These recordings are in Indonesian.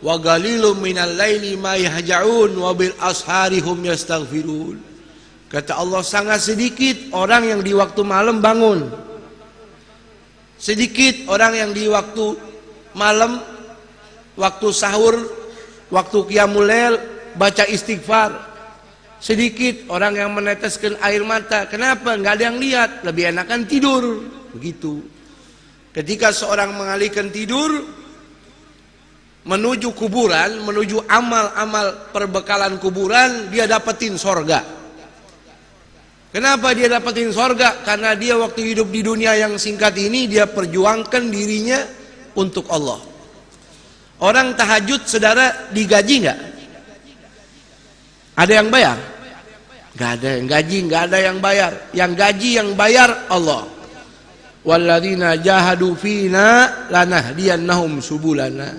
wa qalilum minal laili ma yahja'un wa bil ashari hum yastaghfirun. Kata Allah, sangat sedikit orang yang di waktu malam bangun. Sedikit orang yang di waktu malam, waktu sahur, waktu qiyamul lail baca istighfar. Sedikit orang yang meneteskan air mata. Kenapa? Nggak ada yang lihat, lebih enakan tidur. Begitu. Ketika seorang mengalihkan tidur menuju kuburan, menuju amal-amal perbekalan kuburan, dia dapetin sorga. Kenapa dia dapetin sorga? Karena dia waktu hidup di dunia yang singkat ini, dia perjuangkan dirinya untuk Allah. Orang tahajud, saudara, digaji nggak? Ada yang bayar? Nggak ada yang gaji, nggak ada yang bayar. Yang gaji, yang bayar Allah. Walladzina jahadu fina lanahdiyannahum subulana.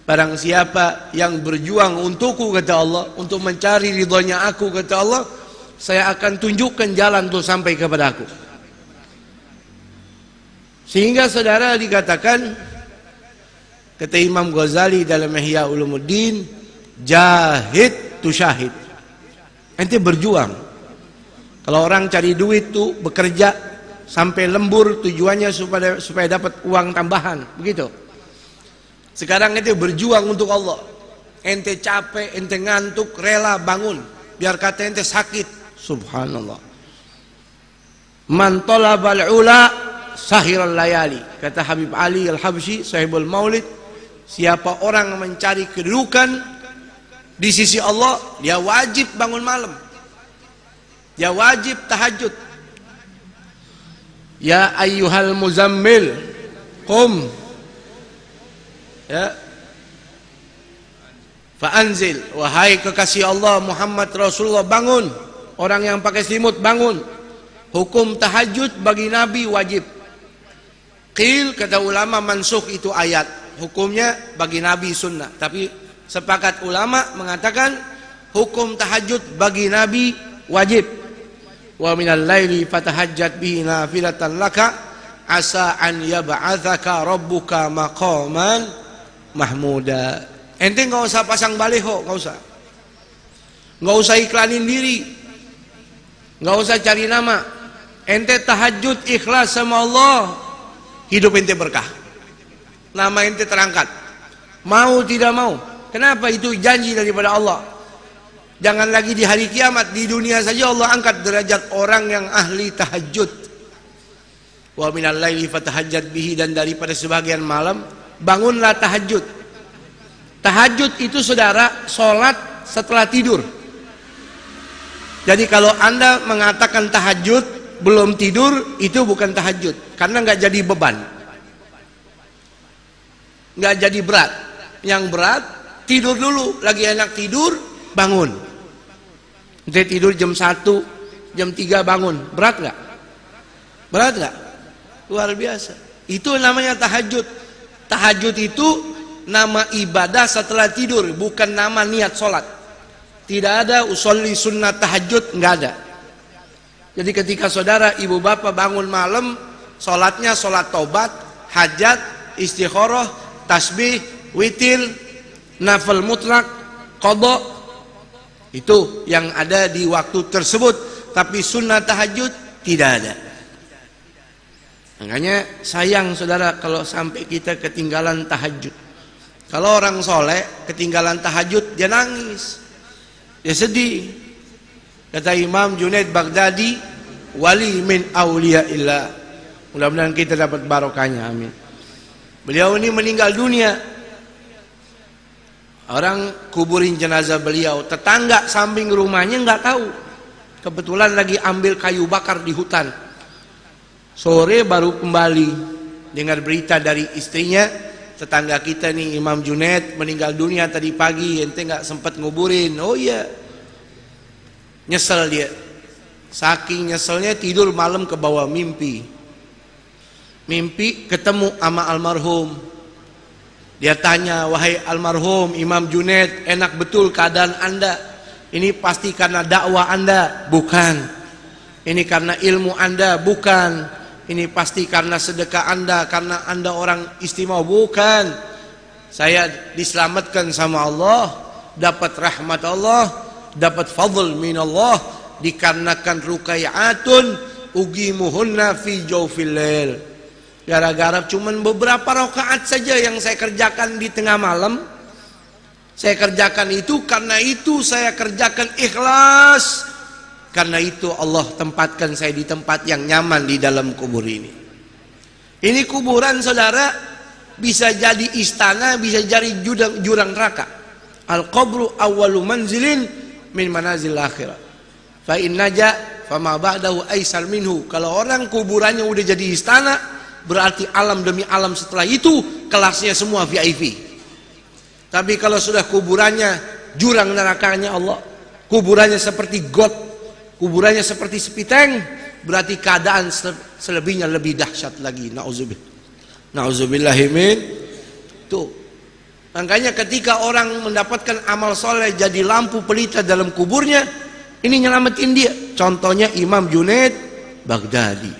Barang siapa yang berjuang untukku, kata Allah, untuk mencari ridhonya aku, kata Allah, saya akan tunjukkan jalan untuk sampai kepada aku. Sehingga saudara dikatakan, kata Imam Ghazali dalam Ihya Ulumuddin, jahid tu syahid. Ente berjuang. Kalau orang cari duit tuh bekerja sampai lembur, tujuannya supaya dapat uang tambahan, begitu. Sekarang ente berjuang untuk Allah. Ente capek, ente ngantuk, rela bangun. Biar kata ente sakit. Subhanallah. Man talabal ula sahiral layali. Kata Habib Ali Al-Habsyi, sahibul maulid, siapa orang mencari kedudukan di sisi Allah, dia wajib bangun malam. Dia wajib tahajud. Ya ayyuhal muzammil, qum. Ya. Fa'anzil, wahai kekasih Allah Muhammad Rasulullah, bangun. Orang yang pakai selimut bangun. Hukum tahajud bagi Nabi wajib. Qil, kata ulama, mansukh itu ayat. Hukumnya bagi Nabi sunnah. Tapi sepakat ulama mengatakan hukum tahajud bagi Nabi wajib. Wa minal laili fatahajjat bihi nafilatan laka asa an yab'atsaka rabbuka maqaman mahmuda. Ente nggak usah pasang baliho, nggak usah. Nggak usah iklanin diri. Nggak usah cari nama. Ente tahajud ikhlas sama Allah, hidup ente berkah. Nama ente terangkat. Mau tidak mau. Kenapa? Itu janji daripada Allah. Jangan lagi di hari kiamat, di dunia saja Allah angkat derajat orang yang ahli tahajud. Wa minal laili fatahajjat bihi, dan daripada sebagian malam bangunlah tahajud. Tahajud itu saudara, sholat setelah tidur. Jadi kalau Anda mengatakan tahajud belum tidur, itu bukan tahajud, karena nggak jadi beban, nggak jadi berat. Yang berat tidur dulu, lagi enak tidur, bangun. Nanti tidur jam 1, jam 3 bangun, berat nggak? Berat nggak? Luar biasa. Itu namanya tahajud. Tahajud itu nama ibadah setelah tidur, bukan nama niat sholat. Tidak ada usolli sunnah tahajud, nggak ada. Jadi ketika saudara ibu bapak bangun malam, sholatnya sholat taubat, hajat, istikharah, tasbih, witir, nafil mutlak, qadha, itu yang ada di waktu tersebut. Tapi sunnah tahajud tidak ada. Makanya sayang saudara kalau sampai kita ketinggalan tahajud. Kalau orang soleh ketinggalan tahajud, dia nangis, dia sedih. Kata Imam Junaid Baghdadi, wali min auliyaillah. Mudah-mudahan kita dapat barokahnya, amin. Beliau ini meninggal dunia, orang kuburin jenazah beliau, tetangga samping rumahnya nggak tahu. Kebetulan lagi ambil kayu bakar di hutan. Sore baru kembali dengar berita dari istrinya, tetangga kita nih Imam Junaid meninggal dunia tadi pagi, ente nggak sempat nguburin. Oh iya, nyesel dia. Saking nyeselnya tidur malam ke bawah mimpi. Mimpi ketemu sama almarhum. Dia tanya, wahai almarhum Imam Junaid, enak betul keadaan anda? Ini pasti karena dakwah anda? Bukan. Ini karena ilmu anda? Bukan. Ini pasti karena sedekah anda, karena anda orang istimewa? Bukan. Saya diselamatkan sama Allah, dapat rahmat Allah, dapat fadl min Allah, dikarenakan rukai'atun ugimuhunna fi jawfil lail. Gara-gara cuman beberapa rakaat saja yang saya kerjakan di tengah malam, saya kerjakan itu, karena itu saya kerjakan ikhlas, karena itu Allah tempatkan saya di tempat yang nyaman di dalam kubur ini. Ini kuburan saudara bisa jadi istana, bisa jadi jurang neraka. Al-qabru awwalu manzilin min manazil akhirah. Fa in naja fama ba'dahu aisar minhu. Kalau orang kuburannya udah jadi istana, berarti alam demi alam setelah itu kelasnya semua VIP. Tapi kalau sudah kuburannya jurang nerakanya Allah, kuburannya seperti got, kuburannya seperti sepiteng, berarti keadaan selebihnya lebih dahsyat lagi. Na'udzubillahimin. Tuh. Makanya ketika orang mendapatkan amal soleh jadi lampu pelita dalam kuburnya, ini nyelamatin dia. Contohnya Imam Junaid Baghdadi.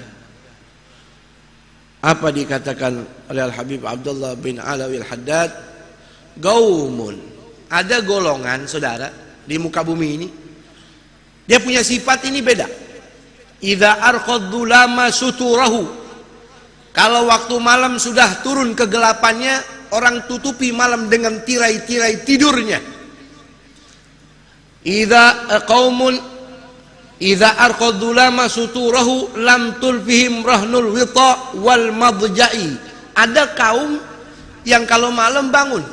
Apa dikatakan oleh Al-Habib Abdullah bin Alawi Al-Haddad? Gaumun. Ada golongan saudara di muka bumi ini, dia punya sifat ini beda. Idza arqadzulama suturahu. Kalau waktu malam sudah turun kegelapannya, orang tutupi malam dengan tirai-tirai tidurnya. Idza arqadzulama suturahu lam tulfihim rahnul wita wal madja'i. Ada kaum yang kalau malam bangun,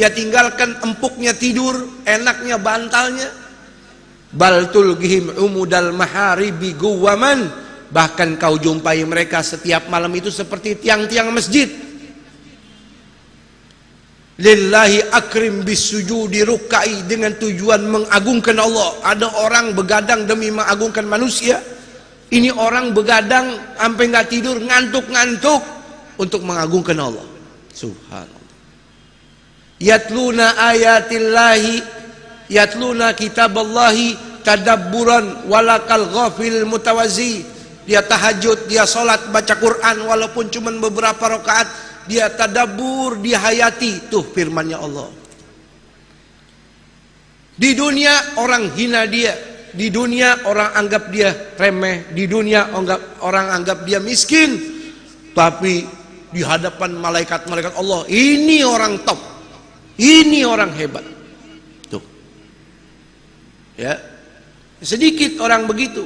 dia tinggalkan empuknya tidur, enaknya bantalnya. Bal tulgihim umudal maharibi guwaman. Bahkan kau jumpai mereka setiap malam itu seperti tiang-tiang masjid. Lillahi akrim bisujudi rukai, dengan tujuan mengagungkan Allah. Ada orang begadang demi mengagungkan manusia. Ini orang begadang sampai nggak tidur, ngantuk-ngantuk untuk mengagungkan Allah. Subhanallah. Yatluna ayatillahi, yatluna kitaballahi tadabburan walakal ghafil mutawazi. Dia tahajud, dia sholat, baca Quran walaupun cuma beberapa rakaat, dia tadabbur, dia hayati. Tuh firmannya Allah. Di dunia orang hina dia, di dunia orang anggap dia remeh, di dunia orang anggap dia miskin, tapi di hadapan malaikat-malaikat Allah, ini orang top, ini orang hebat. Tuh. Ya. Sedikit orang begitu.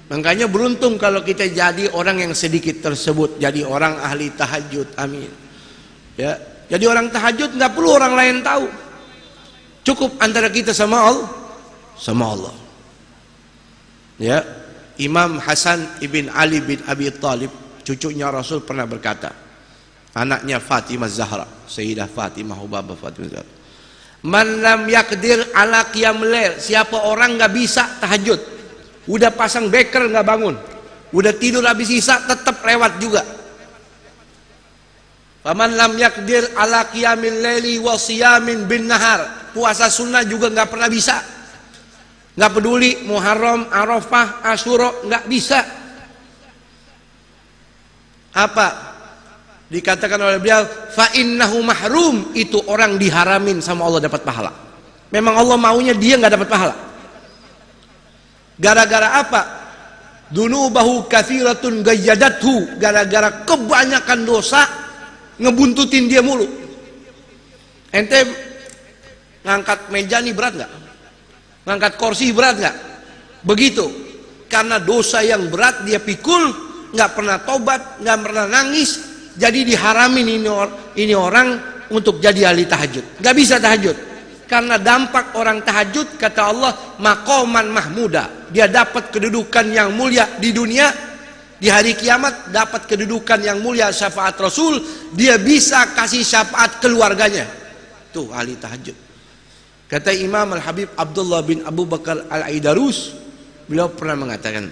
Makanya beruntung kalau kita jadi orang yang sedikit tersebut, jadi orang ahli tahajud. Amin. Ya, jadi orang tahajud nggak perlu orang lain tahu. Cukup antara kita sama Allah, sama Allah. Ya, Imam Hasan ibn Ali bin Abi Thalib, cucunya Rasul, pernah berkata, anaknya Fatimah Zahra, Sayyidah Fatimah Hubabah Fatimah Zahra, man lam yakdir ala qiyamul lail, siapa orang nggak bisa tahajud, udah pasang beker nggak bangun, udah tidur habis isya tetap lewat juga. Faman lam yakdir ala qiyamil laili wa siyamin bin nahar, puasa sunnah juga nggak pernah bisa, nggak peduli Muharram, Arafah, Asyura, nggak bisa. Apa dikatakan oleh beliau? Fa innahu mahrum, itu orang diharamin sama Allah dapat pahala. Memang Allah maunya dia nggak dapat pahala. Gara-gara apa? Dunubahu katsiratun gayyadathu, gara-gara kebanyakan dosa ngebuntutin dia mulu. Ente ngangkat meja nih berat nggak? Ngangkat kursi berat nggak? Begitu. Karena dosa yang berat dia pikul, nggak pernah tobat, nggak pernah nangis, jadi diharamin ini orang untuk jadi ahli tahajud. Nggak bisa tahajud. Karena dampak orang tahajud, kata Allah, maqaman mahmuda, dia dapat kedudukan yang mulia di dunia, di hari kiamat dapat kedudukan yang mulia syafaat Rasul, dia bisa kasih syafaat keluarganya. Tuh ahli tahajud. Kata Imam Al-Habib Abdullah bin Abu Bakar Al-Aidarus, beliau pernah mengatakan,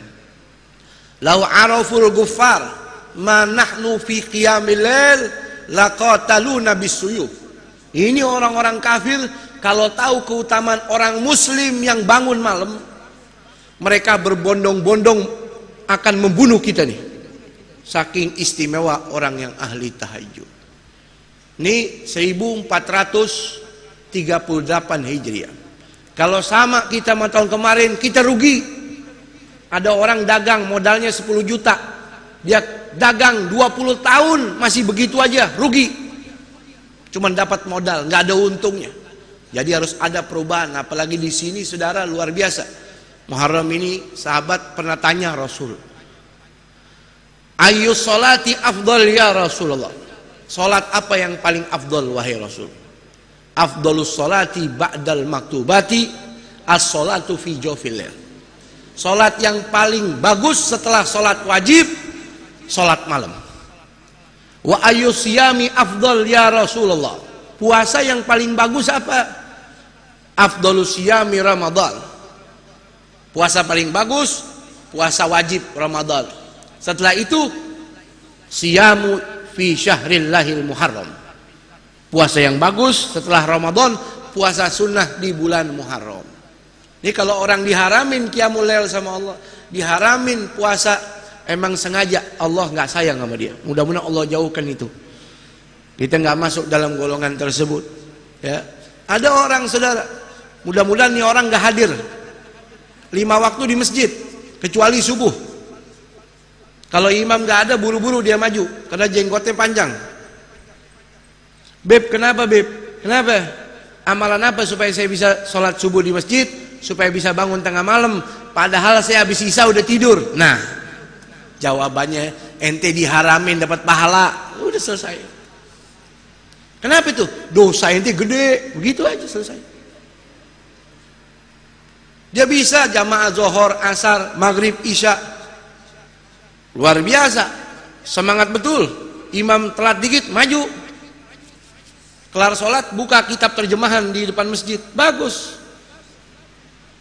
lau araful ghuffar ma nahnu fi qiyamil lail laqataluna bisuyuf. Ini orang-orang kafir kalau tahu keutamaan orang muslim yang bangun malam, mereka berbondong-bondong akan membunuh kita nih. Saking istimewa orang yang ahli tahajud. Ini 1438 Hijriah. Kalau sama kita sama tahun kemarin, kita rugi. Ada orang dagang modalnya 10 juta. Dia dagang 20 tahun masih begitu aja, rugi. Cuman dapat modal, nggak ada untungnya. Jadi harus ada perubahan. Apalagi di sini saudara luar biasa. Muharram ini sahabat pernah tanya Rasul, ayyus sholati afdal ya Rasulullah. Salat apa yang paling afdal wahai Rasul? Afdalus sholati ba'dal maktubati as-sholatu fi jawfil lail. Salat yang paling bagus setelah salat wajib, salat malam. Wa ayyus siyami afdal ya Rasulullah. Puasa yang paling bagus apa? Afdalus siyami Ramadan. Puasa paling bagus, puasa wajib Ramadan. Setelah itu, siyamu fi syahrillahil muharram. Puasa yang bagus setelah Ramadan, puasa sunnah di bulan Muharram. Ini kalau orang diharamin qiyamul lail sama Allah, diharamin puasa, emang sengaja Allah nggak sayang sama dia. Mudah-mudahan Allah jauhkan itu. Kita nggak masuk dalam golongan tersebut. Ya, ada orang saudara, mudah-mudahan nih orang nggak hadir 5 waktu di masjid kecuali subuh. Kalau imam nggak ada, buru-buru dia maju karena jenggotnya panjang. Beb, kenapa Beb? Kenapa? Amalan apa supaya saya bisa sholat subuh di masjid, supaya bisa bangun tengah malam, padahal saya habis isya udah tidur? Nah, jawabannya ente diharamin dapat pahala, udah selesai. Kenapa itu? Dosa ente gede, begitu aja selesai. Dia bisa jamaah zuhur, asar, maghrib, isya, luar biasa, semangat betul. Imam telat dikit, maju. Kelar sholat, buka kitab terjemahan di depan masjid, bagus.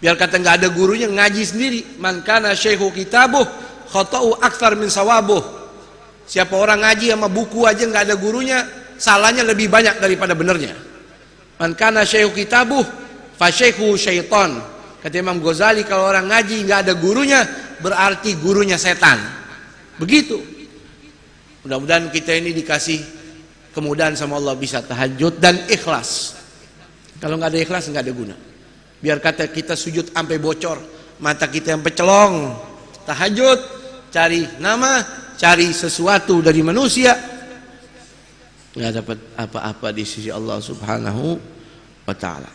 Biar kata nggak ada gurunya, ngaji sendiri. Man kana syekhu kitabuh khata'u aktsar min sawabuh. Siapa orang ngaji sama buku aja nggak ada gurunya, salahnya lebih banyak daripada benernya. Man kana syekhu kitabuh fa syekhu syaitan. Kata Imam Ghazali, kalau orang ngaji nggak ada gurunya, berarti gurunya setan. Begitu. Mudah-mudahan kita ini dikasih kemudahan sama Allah, bisa tahajud dan ikhlas. Kalau nggak ada ikhlas nggak ada guna. Biar kata kita sujud sampai bocor, mata kita yang pecelong. Tahajud, cari nama, cari sesuatu dari manusia, nggak dapat apa-apa di sisi Allah Subhanahu wa Ta'ala.